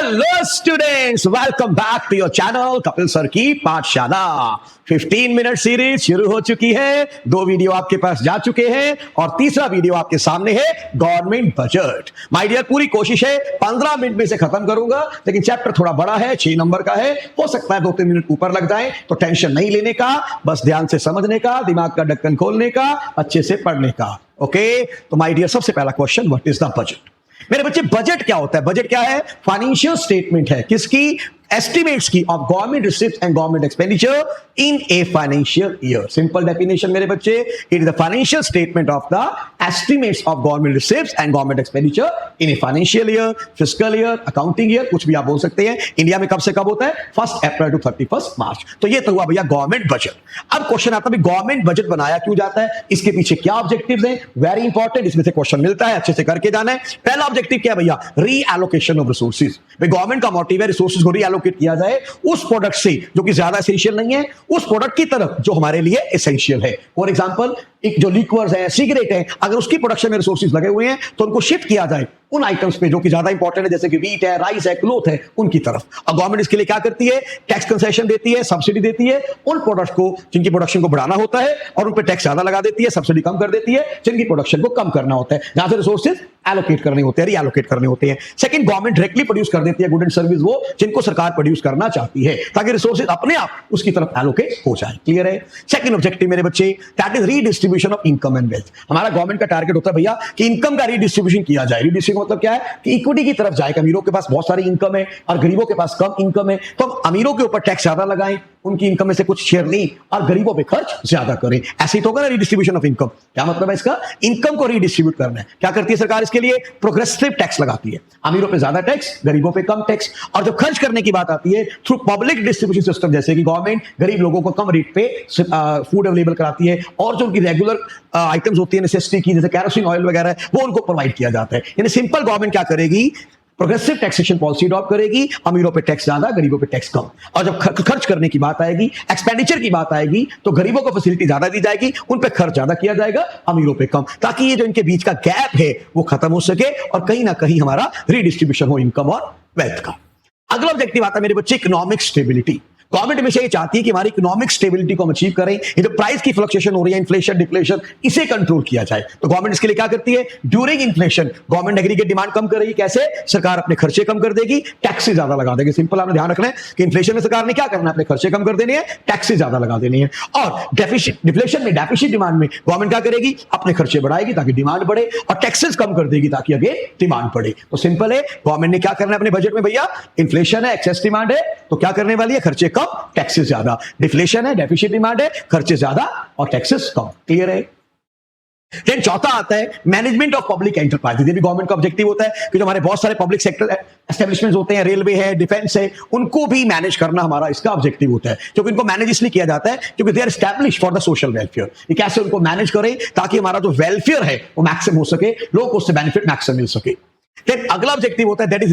Hello students, welcome back to your channel Kapil sir की Pathshala. 15 minute series शुरू हो चुकी है। 2 वीडियो आपके पास जा चुके हैं और तीसरा वीडियो आपके सामने है गवर्नमेंट बजट। माय डियर, पूरी कोशिश है 15 मिनट में से खत्म करूंगा, लेकिन चैप्टर थोड़ा बड़ा है, 6 नंबर का है। हो सकता है 2-3 मिनट ऊपर लग जाए, तो टेंशन नहीं लेने का, बस ध्यान से समझने का, दिमाग का ढक्कन खोलने का, अच्छे से पढ़ने का। ओके, तो माय डियर, सबसे पहला question, what is the budget? मेरे बच्चे, बजट क्या होता है? बजट क्या है? फाइनेंशियल स्टेटमेंट है। किसकी? एस्टिमेट्स की, of government receipts and government expenditure in a financial year. Simple definition मेरे बच्चे, it is the financial statement of the estimates of government receipts and government expenditure in a financial year, fiscal year, accounting year, कुछ भी आप बोल सकते हैं। India में कब से कब होता है? 1 अप्रैल टू 31 मार्च। तो ये तो हुआ भैया गवर्नमेंट बजट। अब क्वेश्चन आता है, गवर्नमेंट बजट बनाया क्यों जाता है, इसके पीछे क्या ऑब्जेक्टिव्स हैं? वेरी इंपॉर्टेंट, इसमें से क्वेश्चन मिलता है, अच्छे से करके जाना है। पहला ऑब्जेक्टिव क्या है भैया? Reallocation of resources. गवर्नमेंट का मोटिव है रिसोर्सेज को रीएलोकेट किया जाए उस प्रोडक्ट से जो कि ज्यादा एसेंशियल नहीं है, उस प्रोडक्ट की तरफ जो हमारे लिए एसेंशियल है। फॉर एग्जांपल, एक जो लिक्वर्स है, सिगरेट है, अगर उसकी प्रोडक्शन में रिसोर्सेज लगे हुए हैं तो उनको शिफ्ट किया जाए उन आइटम्स पे जो कि ज्यादा इंपॉर्टेंट है, जैसे कि व्हीट है, राइस है, क्लोथ है, उनकी तरफ। और गवर्नमेंट इसके लिए क्या करती है? टैक्स कंसेशन देती है, सब्सिडी देती है उन प्रोडक्ट्स को जिनकी प्रोडक्शन को बढ़ाना होता है, और उन पे टैक्स ज्यादा लगा देती है, सब्सिडी कम कर देती है जिनकी प्रोडक्शन को कम करना होता है, जहां से रिसोर्सेज एलोकेट करने होते हैं, रीएलोकेट करने होते हैं। सेकंड, गवर्नमेंट डायरेक्टली प्रोड्यूस कर देती है गुड एंड सर्विस वो जिनको सरकार प्रोड्यूस करना चाहती है, ताकि रिसोर्सेज अपने आप उसकी तरफ एलोकेट हो जाए। क्लियर है? सेकंड ऑब्जेक्टिव मेरे बच्चे, that is redistribution of income and wealth. हमारा गवर्नमेंट का टारगेट होता है भैया कि इनकम का रीडिस्ट्रीब्यूशन किया जाए। रीडिस्ट्रीब्यूशन मतलब क्या है? कि इक्विटी की तरफ जाए। अमीरों के पास बहुत सारी इनकम है और गरीबों के पास कम इनकम है, तो हम अमीरों के ऊपर टैक्स ज्यादा लगाएं, उनकी इनकम में से कुछ शेयर लें और गरीबों पे खर्च ज्यादा करें। ऐसे ही तो होगा ना रीडिस्ट्रीब्यूशन ऑफ इनकम। क्या मतलब है इसका? इनकम को रीडिस्ट्रीब्यूट करना है। क्या करती है सरकार इसके लिए? प्रोग्रेसिव टैक्स लगाती है, अमीरों पे ज्यादा टैक्स, गरीबों पे कम टैक्स। और जब खर्च करने की बात आती है, थ्रू पब्लिक डिस्ट्रीब्यूशन सिस्टम, जैसे कि गवर्नमेंट गरीब लोगों को कम रेट पे फूड अवेलेबल कराती है, और जो उनकी रेगुलर आइटम्स होती है नेसेसिटी की, जैसे कैरोसिन ऑयल वगैरह, वो उनको प्रोवाइड किया जाता है। यानी सिंपल गवर्नमेंट क्या करेगी? प्रोग्रेसिव टैक्सेशन पॉलिसी अडॉप्ट करेगी, अमीरों पे टैक्स ज्यादा, गरीबों पे टैक्स कम। और जब खर्च करने की बात आएगी, एक्सपेंडिचर की बात आएगी, तो गरीबों को फैसिलिटी ज्यादा दी जाएगी, उन पे खर्च ज्यादा किया जाएगा, अमीरों पे कम, ताकि ये जो इनके बीच का गैप है वो खत्म हो सके और कहीं ना कहीं हमारा रीडिस्ट्रीब्यूशन हो इनकम और वेल्थ का। अगला ऑब्जेक्टिव आता है मेरे बच्चे, इकोनॉमिक स्टेबिलिटी। गवर्नमेंट हमेशा ये चाहती है कि हमारी इकोनॉमिक स्टेबिलिटी को हम अचीव करें। ये जो प्राइस की फ्लक्चुएशन हो रही है, इन्फ्लेशन, डिफ्लेशन, इसे कंट्रोल किया जाए। तो गवर्नमेंट इसके लिए क्या करती है? During inflation government aggregate demand कम करेगी। कैसे? सरकार अपने खर्चे कम कर देगी, टैक्सेस ज्यादा लगा देगी। सिंपल, आपने ध्यान रखना है कि इन्फ्लेशन में सरकार ने क्या करना है? अपने खर्चे कम कर देने हैं, टैक्सेस ज्यादा लगा देने हैं। और डिफ्लेशन में, डेफिसिट डिमांड में गवर्नमेंट क्या करेगी? अपने खर्चे बढ़ाएगी ताकि डिमांड बढ़े, और टैक्सेस कम कर देगी ताकि आगे डिमांड बढ़े। तो सिंपल है, गवर्नमेंट ने क्या करना है अपने बजट में भैया? इन्फ्लेशन है, एक्सेस डिमांड है, तो क्या करने वाली है? खर्चे कम, टैक्सेस ज्यादा। डिफ्लेशन है, डेफिसिट डिमांड है, खर्चे ज्यादा और टैक्सेस कम। क्लियर है? देन चौथा आता है मैनेजमेंट ऑफ पब्लिक एंटरप्राइजेज। ये भी गवर्नमेंट का ऑब्जेक्टिव होता है कि जो हमारे बहुत सारे पब्लिक सेक्टर एस्टेब्लिशमेंट्स होते हैं, रेलवे है, डिफेंस है, उनको भी मैनेज करना हमारा इसका ऑब्जेक्टिव होता है। क्योंकि इनको मैनेज इसलिए किया जाता है क्योंकि they are establish for the social welfare. ये कैसे उनको मैनेज करें ताकि हमारा जो वेलफेयर है वो मैक्सिमम हो सके, लोगों को उससे बेनिफिट मैक्सिमम मिल सके। फिर अगला ऑब्जेक्टिव होता है that is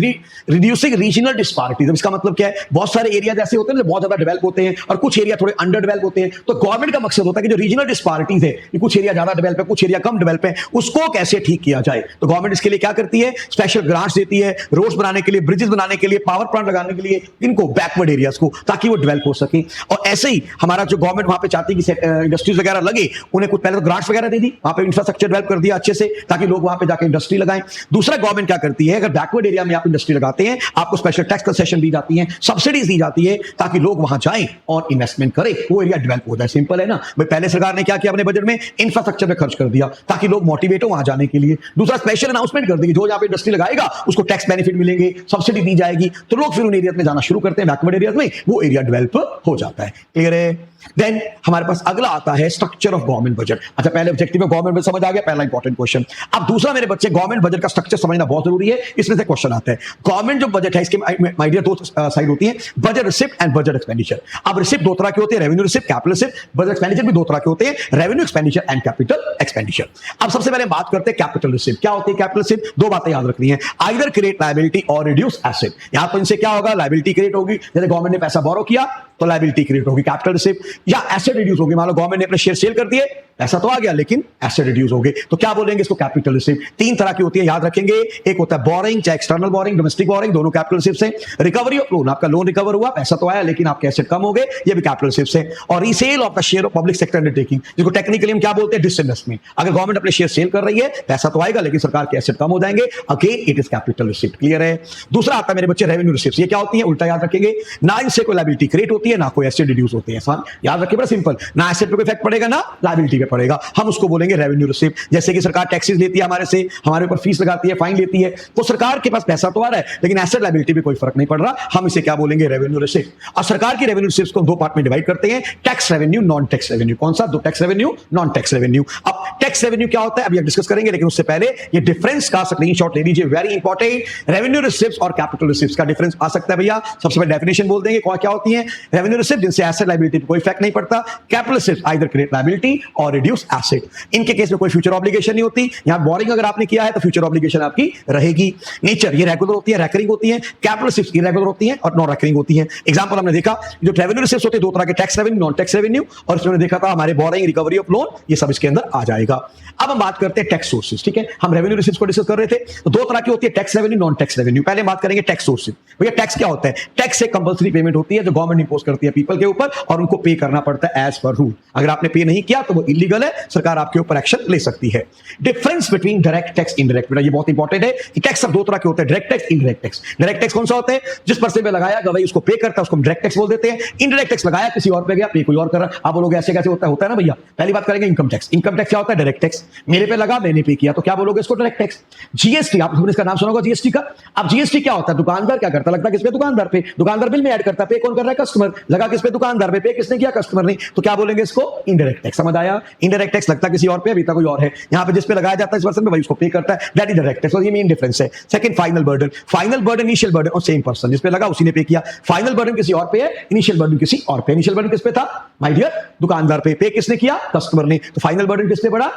reducing regional disparities. इसका मतलब क्या है? बहुत सारे एरिया ऐसे होते हैं जो बहुत ज्यादा डेवलप होते हैं और कुछ एरिया थोड़े अंडर डेवलप होते हैं। तो गवर्नमेंट का मकसद होता है कि जो रीजनल डिस्पैरिटीज है, कि कुछ एरिया ज्यादा डेवलप है, कुछ एरिया कम डेवलप है, उसको कैसे ठीक किया जाए। तो गवर्नमेंट इसके लिए क्या करती है? स्पेशल ग्रांट्स देती है, रोड्स बनाने के लिए, ब्रिजेस बनाने के लिए, पावर प्लांट लगाने के लिए, इनको बैकवर्ड एरियाज को, ताकि वो डेवलप हो सके। और ऐसे ही हमारा जो गवर्नमेंट वहां पे चाहती है कि इंडस्ट्रीज वगैरह लगे, उन्हें कुछ पहले तो ग्रांट्स वगैरह दे दी, वहां पे इंफ्रास्ट्रक्चर डेवलप कर दिया अच्छे से, ताकि लोग वहां पे जाकर इंडस्ट्री लगाएं। दूसरा, गवर्नमेंट क्या करती है? अगर बैकवर्ड एरिया में आप इंडस्ट्री लगाते हैं, आपको स्पेशल टैक्स कंसेशन दी जाती है, सब्सिडीज दी जाती है, ताकि लोग वहां जाएं और इन्वेस्टमेंट करें, वो एरिया डेवलप हो जाए। सिंपल है ना भाई? पहले सरकार ने क्या किया? अपने बजट में इंफ्रास्ट्रक्चर पे खर्च कर दिया ताकि लोग मोटिवेट हो वहां जाने के लिए। दूसरा, स्पेशल अनाउंसमेंट कर दी, जो यहाँ पे इंडस्ट्री लगाएगा उसको टैक्स बेनिफिट मिलेंगे, सब्सिडी दी जाएगी, तो लोग फिर उन एरिया में जाना शुरू करते हैं, बैकवर्ड एरिया में, वो एरिया डेवलप हो जाता है। क्लियर है? देन हमारे पास अगला आता है स्ट्रक्चर ऑफ गवर्नमेंट बजट। अच्छा, पहले ऑब्जेक्टिव में गवर्नमेंट समझ आ गया, पहला इंपॉर्टेंट क्वेश्चन। अब दूसरा मेरे बच्चे, गवर्नमेंट बजट का स्ट्रक्चर समझना बहुत जरूरी है, इसमें से क्वेश्चन आता है। गवर्नमेंट जो बजट है, इसके माय डियर 2 साइड होती है, budget receipt and budget expenditure. अब रिसिप्ट 2 तरह के होते हैं, revenue receipt, capital receipt. Budget expenditure भी 2 तरह के होते हैं, revenue expenditure and capital expenditure. अब सबसे पहले बात करते हैं कैपिटल रिसिप्ट। क्या होती है कैपिटल रिसिप्ट? 2 बातें याद रखनी है, आइदर क्रिएट लायबिलिटी और रिड्यूस एसेट। यहां पर इनसे क्या होगा? लायबिलिटी क्रिएट होगी, जैसे गवर्नमेंट ने पैसा बोरो किया, तो लायबिलिटी क्रिएट होगी कैपिटल रिसिप्ट, या एसेट रिड्यूस होगी। मान लो गवर्नमेंट ने अपने शेयर सेल कर दिए, पैसा तो आ गया लेकिन एसेट रिड्यूस हो गए, तो क्या बोलेंगे इसको? Capital receipt. तीन तरह की होती है, याद रखेंगे। एक होता है बोरिंग, चाहे एक्सटर्नल बोरिंग, डोमेस्टिक बोरिंग, दोनों कैपिटल रिसिप्ट है। रिकवरी ऑफ लोन, आपका लोन रिकवर हुआ, पैसा तो आया लेकिन आपके एसेट कम हो गए, ये भी कैपिटल रिसिप्ट है। और resale of the share of public sector undertaking, जिसको टेक्निकली हम क्या बोलते हैं? डिसइन्वेस्टमेंट। अगर गवर्नमेंट अपने शेयर सेल कर रही है, पैसा तो आएगा लेकिन सरकार के एसेट कम हो जाएंगे, again it is capital receipt. Clear है? दूसरा आता है मेरे बच्चे रेवेन्यू रिसिप्ट। ये क्या होती है? उल्टा याद रखेंगे, ना इनसे कोई लायबिलिटी क्रिएट होती है, ना कोई एसेट रिड्यूस होते हैं। याद रखिए, बड़ा सिंपल, ना एसेट पे कोई इफेक्ट पड़ेगा, ना लायबिलिटी पे पड़ेगा, हम उसको बोलेंगे रेवेन्यू रिसिप्ट। जैसे कि सरकार टैक्सेस लेती है हमारे से, हमारे ऊपर फीस लगाती है, फाइन लेती है, तो सरकार के पास पैसा तो आ रहा है लेकिन एसेट लायबिलिटी पे कोई फर्क नहीं पड़ रहा, हम इसे क्या बोलेंगे? Revenue receipt. और सरकार की रेवेन्यू रिसिप्ट को दो पार्ट में डिवाइड करते हैं, tax revenue, non tax revenue. कौन सा? दो, tax revenue, non tax revenue. अब टैक्स रेवेन्यू क्या होता है अभी डिस्कस करेंगे, लेकिन उससे पहले ये डिफरेंस का स्क्रीनशॉट ले लीजिए, वेरी इंपॉर्टेंट। रेवेन्यू रिसिप्ट और कैपिटल रिसिप्ट का डिफरेंस आ सकता है भैया। सबसे पहले डेफिनेशन बोल देंगे क्या होती है। रेवेन्यू रिसिप्ट जिनसे एसेट लायबिलिटी पे कोई इफेक्ट नहीं पड़ता, capital receipt either create liability और रिड्यूस एसेट। इनके केस में कोई फ्यूचर ऑब्लिगेशन नहीं होती। यहां बोरिंग अगर आपने किया है तो फ्यूचर ऑब्लिगेशन आपकी रहेगी। नेचर ये रेगुलर होती है, रेकरिंग होती है। कैपिटल रिसिप्ट इरेगुलर होती है और नॉन रेकरिंग होती है। एग्जांपल हमने देखा, जो रेवेन्यू रिसिप्ट होते हैं दो तरह के, tax revenue, non tax revenue, और इसमें देखा था हमारे बोरिंग, रिकवरी ऑफ लोन, ये सब इसके अंदर आ जाएगा। अब हम बात करते हैं टैक्स सोर्सेज। ठीक है, हम रेवेन्यू रिसिप्ट को डिस्कस कर रहे थे, तो दो तरह की होती है, tax revenue, non tax revenue. पहले बात करेंगे टैक्स सोर्सेज। भैया टैक्स क्या होता है? टैक्स एक कंपल्सरी पेमेंट होती है जो गवर्नमेंट इंपोज करती है पीपल के ऊपर, और उनको पे करना पड़ता है एज पर रूल। अगर आपने पे नहीं किया तो वो इलीगल है, सरकार आपके ऊपर एक्शन ले सकती है। Difference between direct tax, indirect, ये बहुत इंपॉर्टेंट है कि टैक्स सब दो तरह के होते हैं, direct tax, indirect tax. Direct tax कौन सा होता है? जिस पर्सन पे लगाया गवाही उसको पे करता है, उसको हम डायरेक्ट टैक्स बोल देते हैं। इनडायरेक्ट टैक्स लगाया किसी और पे गया, पे कोई और कर रहा। आप बोलोगे ऐसे कैसे होता है ना भैया? पहली बात करेंगे इनकम टैक्स। इनकम टैक्स क्या होता है? Direct tax. मेरे पे लगा, मैंने पे किया, तो क्या बोलोगे इसको? Direct tax. जीएसटी, आपने इसका नाम सुना होगा जीएसटी का। अब जीएसटी क्या होता है? दुकानदार क्या करता है? लगता है किस पे? दुकानदार पे। दुकानदार बिल में ऐड करता है, पे कौन कर रहा है? कस्टमर। लगा किस पे? दुकानदार पे। पे किसने किया? कस्टमर ने। तो क्या बोलेंगे इसको? Indirect tax. समझ आया? इनडायरेक्ट टैक्स लगता किसी और पे, अभी तक कोई और है, यहां पे जिस पे लगाया जाता है इस पर्सन पे, वही उसको पे करता है, दैट इज डायरेक्ट टैक्स। और ये मेन डिफरेंस है। Second, final burden. Final burden, initial burden और सेम पर्सन, जिस पे लगा उसी ने पे किया। फाइनल बर्डन किसी और पे है, इनिशियल बर्डन किसी और पे। इनिशियल बर्डन किस पे था माय डियर? दुकानदार पे। पे किसने किया? कस्टमर ने। तो फाइनल बर्डन किस पे पड़ा?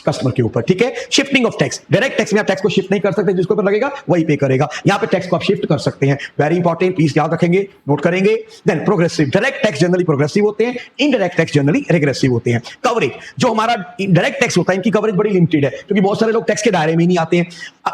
कस्टमर के ऊपर। ठीक है। Shifting of tax. Direct tax में आप टैक्स को शिफ्ट नहीं कर सकते, जिसके ऊपर लगेगा वही पे करेगा। यहां पे टैक्स को आप शिफ्ट कर सकते हैं, वेरी इंपॉर्टेंट, प्लीज याद रखेंगे, नोट करेंगे। Then progressive. Direct tax generally progressive होते हैं, इनडायरेक्ट टैक्स जनरली रिग्रेसिव होते हैं। कवरेज, जो हमारा डायरेक्ट टैक्स होता है इनकी कवरेज बड़ी लिमिटेड है, क्योंकि बहुत सारे लोग टैक्स के दायरे में नहीं आते हैं।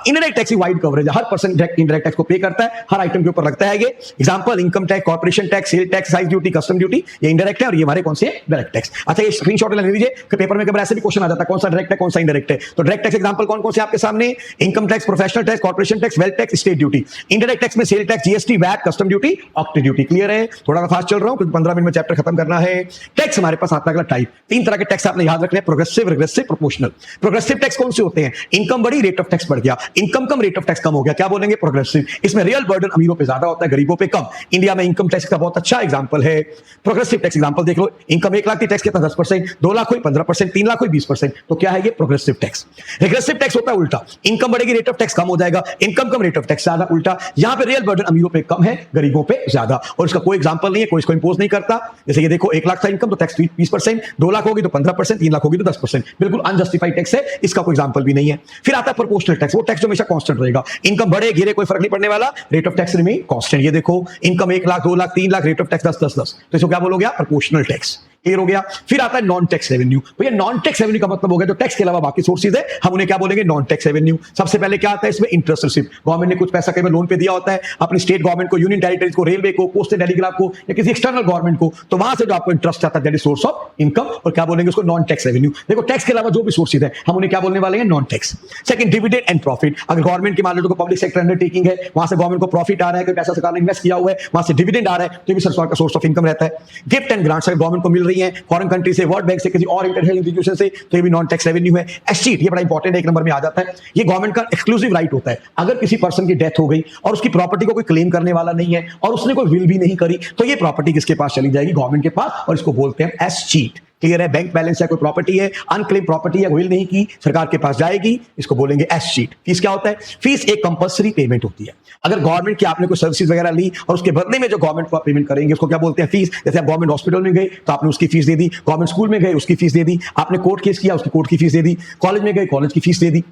इनडायरेक्ट टैक्स की वाइड कवरेज है, हर पर्सन इनडायरेक्ट टैक्स को पे करता है, हर आइटम के ऊपर लगता है। ये example, income tax, corporation tax, sale tax, excise duty, custom duty, ये इनडायरेक्ट है, और ये हमारे कौन से? Direct tax. अच्छा, ये स्क्रीनशॉट ले लीजिए, पेपर में कभी ऐसे भी क्वेश्चन आ जाता है कौन सा डायरेक्ट है कौन सा इनडायरेक्ट है। तो डायरेक्ट टैक्स एग्जांपल कौन कौन से आपके सामने? Income tax, professional tax, corporation tax, wealth tax, state duty. Indirect tax में sale tax, GST, VAT, custom duty, ऑक्टेज ड्यूटी। क्लियर है? थोड़ा फास्ट चल रहा हूं क्योंकि 15 मिनट में चैप्टर खत्म करना है। टैक्स हमारे पास आता है टाइप, तीन तरह के टैक्स आपने याद रखने हैं, progressive, regressive, proportional. Progressive tax कौन से होते हैं? इनकम बढ़ी, रेट ऑफ टैक्स बढ़ गया। इनकम कम, रेट ऑफ टैक्स कम हो गया, क्या बोलेंगे? प्रोग्रेसिव। इसमें रियल बर्डन अमीरों पे ज्यादा होता है, गरीबों पे कम। इंडिया में इनकम टैक्स का बहुत अच्छा एग्जांपल है। प्रोग्रेसिव टैक्स एग्जांपल देख लो, इनकम 1 लाख की टैक्स कितना? 10%, 2 लाख हुई 15%, 3 लाख हुई 20%। तो क्या है ये? Progressive tax. रिग्रेसिव टैक्स होता है उल्टा, इनकम बढ़ेगी, रेट ऑफ टैक्स कम हो जाएगा, इनकम कम, रेट ऑफ टैक्स ज्यादा, उल्टा। यहां पे रियल बर्डन अमीरों पे कम है, गरीबों पे ज्यादा, और इसका कोई एग्जांपल नहीं है, कोई इसको इंपोज नहीं करता। जैसे ये देखो, 1 लाख था इनकम तो टैक्स 20%, 2 लाख होगी तो 15%, 3 लाख होगी तो 10%, बिल्कुल अनजस्टिफाइड टैक्स है, इसका कोई एग्जांपल भी नहीं है। फिर आता है प्रोपोर्शनल टैक्स, वो टैक्स जो हमेशा कांस्टेंट रहेगा, इनकम बढ़े गिरे कोई फर्क नहीं पड़ने वाला, rate of tax remain constant. ये देखो, income 1 lakh, 2 lakh, 3 lakh, rate of tax 10 10 10, तो इसको क्या बोलोगे आप? Proportional tax. क्लियर हो गया? फिर आता है नॉन टैक्स रेवेन्यू। भैया नॉन टैक्स रेवेन्यू का मतलब हो गया जो टैक्स के अलावा बाकी सोर्सेज है, हम उन्हें क्या बोलेंगे? Non tax revenue. सबसे पहले क्या आता है इसमें? Interest receipt. गवर्नमेंट ने कुछ पैसा कई बार लोन पे दिया होता है अपनी स्टेट गवर्नमेंट को, यूनियन टेरिटरीज को, रेलवे को, पोस्ट एंड टेलीग्राफ को, या किसी एक्सटर्नल गवर्नमेंट को, तो वहां से जो आपको इंटरेस्ट आता है that is source of income, और क्या बोलेंगे उसको? Non tax revenue. देखो, टैक्स के अलावा जो भी सोर्सेज है हम उन्हें क्या बोलने वाले हैं? Non tax. Second, dividend and profit. अगर गवर्नमेंट की मान लो पब्लिक सेक्टर अंडरटेकिंग है, वहां से गवर्नमेंट को प्रॉफिट आ रहा है, कोई पैसा सरकार ने इन्वेस्ट किया हुआ है, वहां से डिविडेंड आ रहा है, तो भी सरकार का सोर्स ऑफ इनकम रहता है। गिफ्ट एंड ग्रांट्स अगर गवर्नमेंट को मिल रही है फॉरेन कंट्री से, वर्ल्ड बैंक से, किसी और इंटरनेशनल इंस्टीट्यूशन से, तो ये भी नॉन टैक्स रेवेन्यू है। एस्टीट, ये बड़ा इंपॉर्टेंट है, एक नंबर में आ जाता है। ये गवर्नमेंट का एक्सक्लूसिव राइट होता है, अगर किसी पर्सन की डेथ हो गई और उसकी प्रॉपर्टी को कोई क्लेम करने वाला नहीं है और उसने कोई विल भी नहीं करी, तो ये प्रॉपर्टी किसके पास चली जाएगी? गवर्नमेंट के पास, और इसको बोलते हैं एस्टीट। क्लियर है? बैंक बैलेंस है, कोई प्रॉपर्टी है, अनक्लेम प्रॉपर्टी है, विल नहीं की, सरकार के पास जाएगी, इसको बोलेंगे एस्टीट। फीस क्या होता है? फीस एक कंपल्सरी पेमेंट होती है। अगर गवर्नमेंट की आपने कोई सर्विसेज वगैरह ली और उसके बदले में जो गवर्नमेंट को आप पेमेंट करेंगे उसको क्या बोलते हैं? फीस। जैसे आप गवर्नमेंट हॉस्पिटल में गए तो आपने उसकी फीस दे दी, गवर्नमेंट स्कूल में गए उसकी फीस दे दी, आपने कोर्ट केस किया उसकी कोर्ट की फीस दे दी, कॉलेज में गए कॉलेज की fees they the.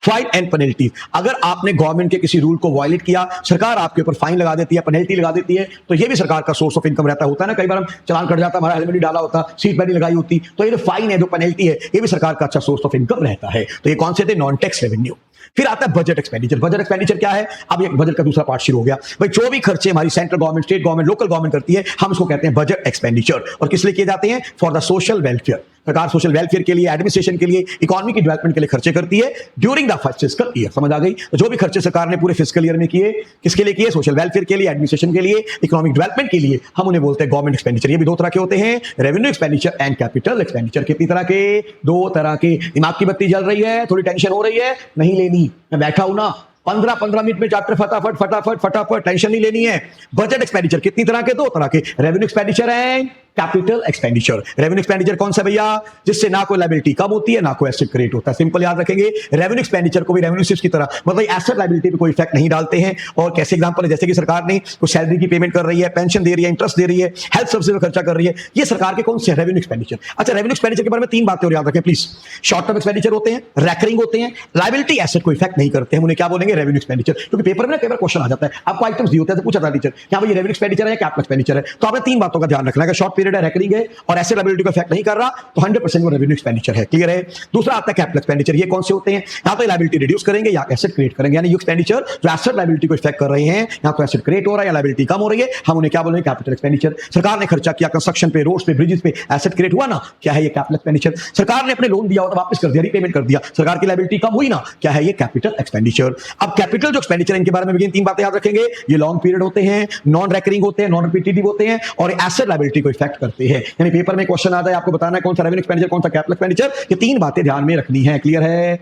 Fine and penalty. अगर आपने गवर्नमेंट के किसी रूल को वायलेट किया, सरकार आपके ऊपर फाइन लगा देती है, पेनल्टी लगा देती है, तो ये भी सरकार का सोर्स ऑफ इनकम रहता होता है ना। कई बार हम चलान कट जाता, हमारा हेलमेट नहीं डाला होता, सीट बेल्ट नहीं लगाई होती, तो ये जो फाइन है, जो पेनल्टी है, ये भी सरकार का अच्छा सोर्स ऑफ इनकम रहता है। तो ये कौन से थे? Non tax revenue. फिर आता है बजट एक्सपेंडिचर। बजट एक्सपेंडिचर क्या है? अब ये बजट का दूसरा पार्ट शुरू हो गया भाई। जो भी खर्चे हमारी central government, state government, local government करती है, हम उसको कहते हैं बजट एक्सपेंडिचर। और किस लिए किए जाते हैं? For the social welfare. सरकार सोशल वेलफेयर के लिए, एडमिनिस्ट्रेशन के लिए, इकोनॉमी की डेवलपमेंट के लिए खर्चे करती है during the first fiscal year. समझ आ गई? तो जो भी खर्चे सरकार ने पूरे फिस्कल ईयर में किए, किसके लिए किए? सोशल वेलफेयर के लिए, एडमिनिस्ट्रेशन के लिए, इकोनॉमिक डेवलपमेंट के लिए, हम उन्हें बोलते हैं गवर्नमेंट एक्सपेंडिचर। ये भी दो तरह के होते हैं, revenue expenditure and capital expenditure. कितनी तरह के? दो तरह के। दिमाग की बत्ती जल रही है, थोड़ी टेंशन हो रही है, नहीं लेनी। मैं बैठा हूं ना, 15-15 मिनट में चैप्टर फटाफट फटाफट फटाफट, टेंशन नहीं लेनी है। बजट एक्सपेंडिचर कितनी तरह के? दो तरह के, revenue expenditure and capital expenditure. Revenue expenditure कौन सा भैया? जिससे ना कोई लायबिलिटी कम होती है, ना कोई एसेट क्रिएट होता है। सिंपल याद रखेंगे, रेवेन्यू एक्सपेंडिचर को भी रेवेन्यू सिर्फ की तरह, मतलब एसेट लायबिलिटी पे कोई इफेक्ट नहीं डालते हैं। और कैसे एग्जांपल है? जैसे कि सरकार ने कुछ सैलरी की पेमेंट कर रही है, पेंशन दे रही है, इंटरेस्ट दे रही है, हेल्थ सर्विस में खर्चा कर रही है, ये सरकार के कौन से रेवेन्यू एक्सपेंडिचर। अच्छा, रेवेन्यू एक्सपेंडिचर के बारे में तीन बातें और याद रखें प्लीज। शॉर्ट टर्म एक्सपेंडिचर होते हैं, रैकरिंग होते हैं, लायबिलिटी एसेट को इफेक्ट नहीं करते हैं, उन्हें क्या बोलेंगे? Revenue expenditure. क्योंकि पेपर में कई बार क्वेश्चन आ जाता है, आपको आइटम्स दिए होते हैं, तो पूछा था टीचर क्या भाई रेवेन्यू एक्सपेंडिचर है, कैपिटल एक्सपेंडिचर है? तो आपने तीन बातों का ध्यान रखना है, शॉर्ट पीरियड है, रैकरिंग है और एसेट लायबिलिटी को इफेक्ट नहीं कर रहा, तो 100% वो रेवेन्यू एक्सपेंडिचर है। क्लियर है? दूसरा आता है कैपिटल एक्सपेंडिचर। ये कौन से होते हैं? यहाँ पे लायबिलिटी रिड्यूस करेंगे या एसेट क्रिएट करेंगे, यानी ये एक्सपेंडिचर जो एसेट लायबिलिटी को इफेक्ट कर रहे हैं, यहाँ तो एसेट क्रिएट हो रहा है या लायबिलिटी कम हो रही है, हम उन्हें क्या बोलेंगे? Capital expenditure. सरकार ने खर्चा किया कंस्ट्रक्शन पे, रोड्स पे, ब्रिजेस पे, एसेट क्रिएट हुआ ना, क्या है ये? Capital expenditure. सरकार ने अपने लोन दिया और वापस कर दिया, रीपेमेंट कर दिया, सरकार की लायबिलिटी कम हुई ना, क्या है ये? Capital expenditure. अब कैपिटल जो एक्सपेंडिचर, इनके बारे में भी तीन बातें याद रखेंगे, ये लॉन्ग पीरियड होते हैं, नॉन रैकरिंग होते हैं, नॉन रिपीटेटिव होते हैं और एसेट लायबिलिटी को इफेक्ट करते हैं। यानी पेपर में क्वेश्चन आता है, आपको बताना है कौन सा रेवेन्यू एक्सपेंडिचर, कौन सा कैपिटल एक्सपेंडिचर। ये तीन बातें ध्यान में रखनी है। क्लियर है?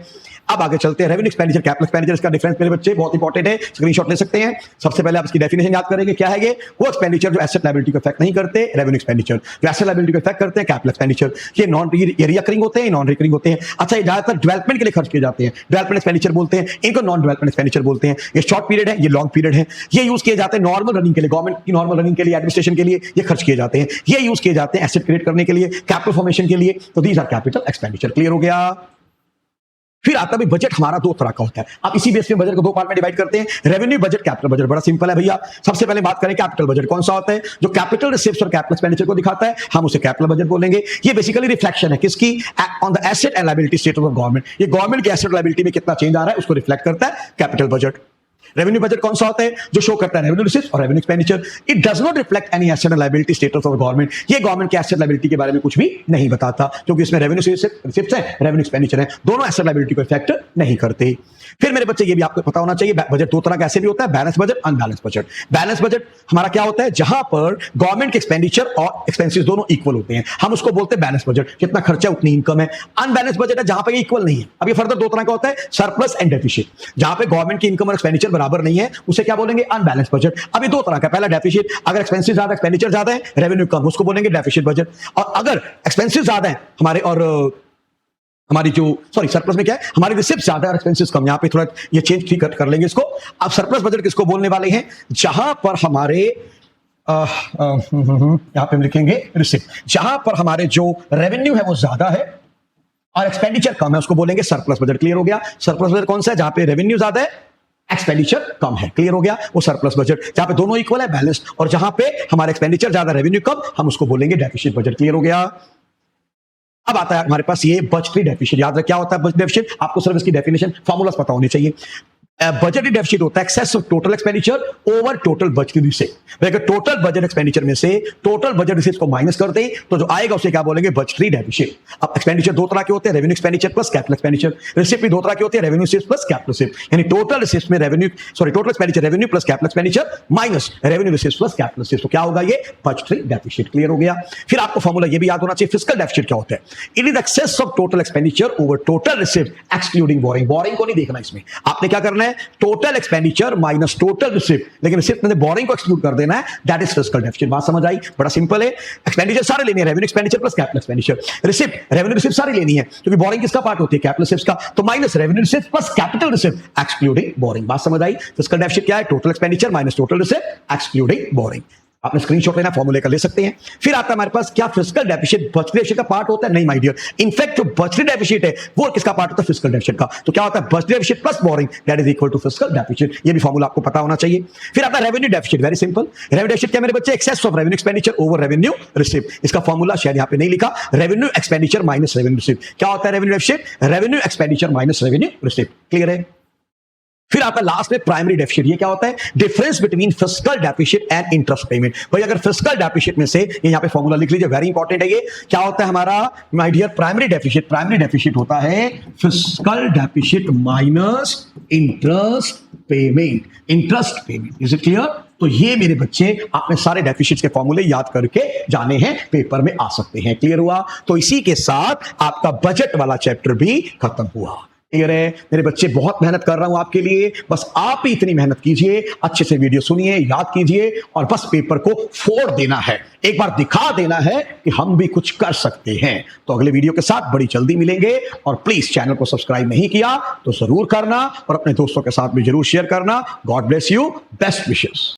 अब आगे चलते हैं, रेवेन्यू एक्सपेंडिचर, कैपिटल एक्सपेंडिचर, इसका डिफरेंस मेरे बच्चे बहुत इंपॉर्टेंट है, स्क्रीनशॉट ले सकते हैं। सबसे पहले आप इसकी डेफिनेशन याद करेंगे, क्या है ये? वो एक्सपेंडिचर जो एसेट लायबिलिटी को इफेक्ट नहीं करते, रेवेन्यू एक्सपेंडिचर। जो एसेट लायबिलिटी को इफेक्ट करते हैं, कैपिटल एक्सपेंडिचर। ये रिकरिंग होते हैं, नॉन रिकरिंग होते हैं। अच्छा, ये ज्यादातर डेवलपमेंट के लिए खर्च किए जाते हैं, डेवलपमेंट एक्सपेंडिचर बोलते हैं, इनको नॉन डेवलपमेंट एक्सपेंडिचर बोलते हैं। ये शॉर्ट पीरियड है, ये लॉन्ग पीरियड है। ये यूज किए जाते हैं नॉर्मल रनिंग के लिए, गवर्नमेंट की नॉर्मल रनिंग के लिए, एडमिनिस्ट्रेशन के लिए ये खर्च किए जाते हैं। ये यूज किए जाते हैं एसेट क्रिएट करने के लिए, कैपिटल फॉर्मेशन के लिए। तो these are capital expenditure. Clear हो गया? फिर आता है बजट, हमारा दो तरह का होता है। आप इसी बेस पे बजट को दो पार्ट में डिवाइड करते हैं, रेवेन्यू बजट, कैपिटल बजट। बड़ा सिंपल है भैया। सबसे पहले बात करें कैपिटल बजट कौन सा होता है? जो कैपिटल रिसीव्स और कैपिटल एक्सपेंडिचर को दिखाता है, हम उसे कैपिटल बजट बोलेंगे। ये बेसिकली रिफ्लेक्शन है किसकी? On the asset and liability status of government. ये गवर्नमेंट की एसेट लायबिलिटी में कितना चेंज आ रहा है उसको रिफ्लेक्ट करता है कैपिटल बजट। रेवेन्यू बजट कौन सा होता है? जो शो करता है रेवेन्यू रिसीव्स और revenue expenditure. It does not reflect any asset and liability status of government. ये गवर्नमेंट के एसेट लायबिलिटी के बारे में कुछ भी नहीं बताता, क्योंकि इसमें रेवेन्यू रिसीव्स है, रेवेन्यू एक्सपेंडिचर है, दोनों एसेट लायबिलिटी को इफेक्ट नहीं करते। फिर मेरे बच्चे ये भी आपको पता होना चाहिए, बजट दो तरह का ऐसे भी होता है, balance budget, unbalance budget. Balance budget हमारा क्या होता है? जहां पर गवर्नमेंट के एक्सपेंडिचर और एक्सपेंसेस दोनों इक्वल होते हैं, हम उसको बोलते हैं बैलेंस बजट। जितना खर्चा उतनी इनकम है। अनबैलेंस बजट है जहां पर इक्वल नहीं है। अब ये फर्दर दो तरह का होता है, सरप्लस एंड डेफिसिट। जहां पे गवर्नमेंट की इनकम और एक्सपेंडिचर बराबर नहीं है, उसे क्या बोलेंगे? Unbalance budget. अभी दो तरह का, पहला डेफिसिट, अगर एक्सपेंसेस ज्यादा, एक्सपेंडिचर ज्यादा है, रेवेन्यू कम, उसको बोलेंगे डेफिसिट बजट। और अगर एक्सपेंसेस ज्यादा है हमारे और हमारी जो सरप्लस में क्या है? हमारी रिसिप्ट ज्यादा और एक्सपेंसेस कम। यहां पे थोड़ा ये चेंज ठीक कर लेंगे इसको। अब सरप्लस बजट किसको बोलने वाले हैं? जहां पर हमारे यहां पे हम लिखेंगे रिसिप्ट, जहां पर हमारे जो रेवेन्यू है वो ज्यादा है और एक्सपेंडिचर कम है, उसको बोलेंगे सरप्लस बजट। क्लियर हो गया? सरप्लस बजट कौन सा है? जहां पे रेवेन्यू ज्यादा है, एक्सपेंडिचर कम है। क्लियर हो गया? वो सरप्लस बजट। जहां पे दोनों इक्वल है, बैलेंस्ड, और जहां पे हमारे एक्सपेंडिचर ज्यादा, रेवेन्यू कम, हम उसको बोलेंगे डेफिसिट बजट। क्लियर हो गया? अब आता है हमारे पास ये बजटरी डेफिसिट। याद रख क्या होता है बजट डेफिसिट? आपको सिर्फ इसकी डेफिनेशन, फॉर्मूलास पता होने चाहिए। बजटरी डेफिसिट होता है excess of total expenditure over total budgetary receives. अगर टोटल बजट एक्सपेंडिचर में से टोटल बजट रिसीव्स को माइनस कर दें तो जो आएगा उसे क्या बोलेंगे? Budgetary deficit. अब एक्सपेंडिचर दो तरह के होते हैं, revenue expenditure plus capital expenditure. Receives भी दो तरह के होते हैं, revenue receives plus capital receives. यानी टोटल रिसीव्स में total expenditure revenue plus capital expenditure minus revenue receives plus capital receives. तो क्या होगा? ये बजटरी डेफिसिट। क्लियर हो गया? फिर आपको फॉर्मूला ये भी याद होना चाहिए, फिस्कल डेफिसिट क्या होता है? It is excess of total expenditure over total receives excluding borrowing. Borrowing को नहीं देखना इसमें, आपने क्या करना है? Total expenditure minus total received, लेकिन रिसीव्ड में बोरिंग को एक्सक्लूड कर देना है, दैट इज फिस्कल डेफिसिट। बात समझ आई? बड़ा सिंपल है। एक्सपेंडिचर सारे लेने हैं, revenue expenditure plus capital expenditure. Received, revenue received सारी लेनी है, क्योंकि बोरिंग किसका पार्ट होती है? कैपिटल रिसीव्ड का। तो minus revenue received plus capital received excluding boring. बात समझ आई? फिस्कल डेफिसिट क्या है? Total expenditure minus total received excluding boring. आपने स्क्रीनशॉट लेना, फॉर्मूले का ले सकते हैं। फिर आता है हमारे पास क्या फिस्कल डेफिसिट बजट डेफिसिट का पार्ट होता है? नहीं माय डियर, इनफैक्ट जो बजट डेफिसिट है वो किसका पार्ट होता है? फिस्कल डेफिसिट का। तो क्या होता है? Budget deficit plus borrowing that is equal to fiscal deficit. ये भी फॉर्मूला आपको पता होना चाहिए। फिर आता है revenue deficit, very simple. Revenue deficit क्या मेरे बच्चे? Excess of revenue expenditure over revenue receive. इसका फॉर्मूला शायद यहां पे नहीं लिखा, revenue expenditure minus revenue receive. क्या होता है revenue deficit? Revenue expenditure minus revenue receive. Clear है? फिर आता है लास्ट में प्राइमरी डेफिसिट। ये क्या होता है? Difference between fiscal deficit and interest payment. भाई अगर फिस्कल डेफिसिट में से ये यहां पे फॉर्मूला लिख लीजिए, वेरी इंपॉर्टेंट है ये। क्या होता है हमारा my dear? Primary deficit. Primary deficit होता है fiscal deficit minus interest payment. Interest payment, is it clear? तो ये मेरे बच्चे आपने सारे डेफिसिट्स के फॉर्मूले याद करके जाने हैं, पेपर में आ सकते हैं। क्लियर हुआ? तो इसी के साथ आपका बजट वाला चैप्टर भी खत्म हुआ। क्लियर है मेरे बच्चे? बहुत मेहनत कर रहा हूं आपके लिए, बस आप ही इतनी मेहनत कीजिए, अच्छे से वीडियो सुनिए, याद कीजिए और बस पेपर को फोड़ देना है, एक बार दिखा देना है कि हम भी कुछ कर सकते हैं। तो अगले वीडियो के साथ बड़ी जल्दी मिलेंगे और प्लीज चैनल को सब्सक्राइब नहीं किया तो जरूर करना और अपने दोस्तों के साथ भी जरूर शेयर करना। God bless you, best wishes.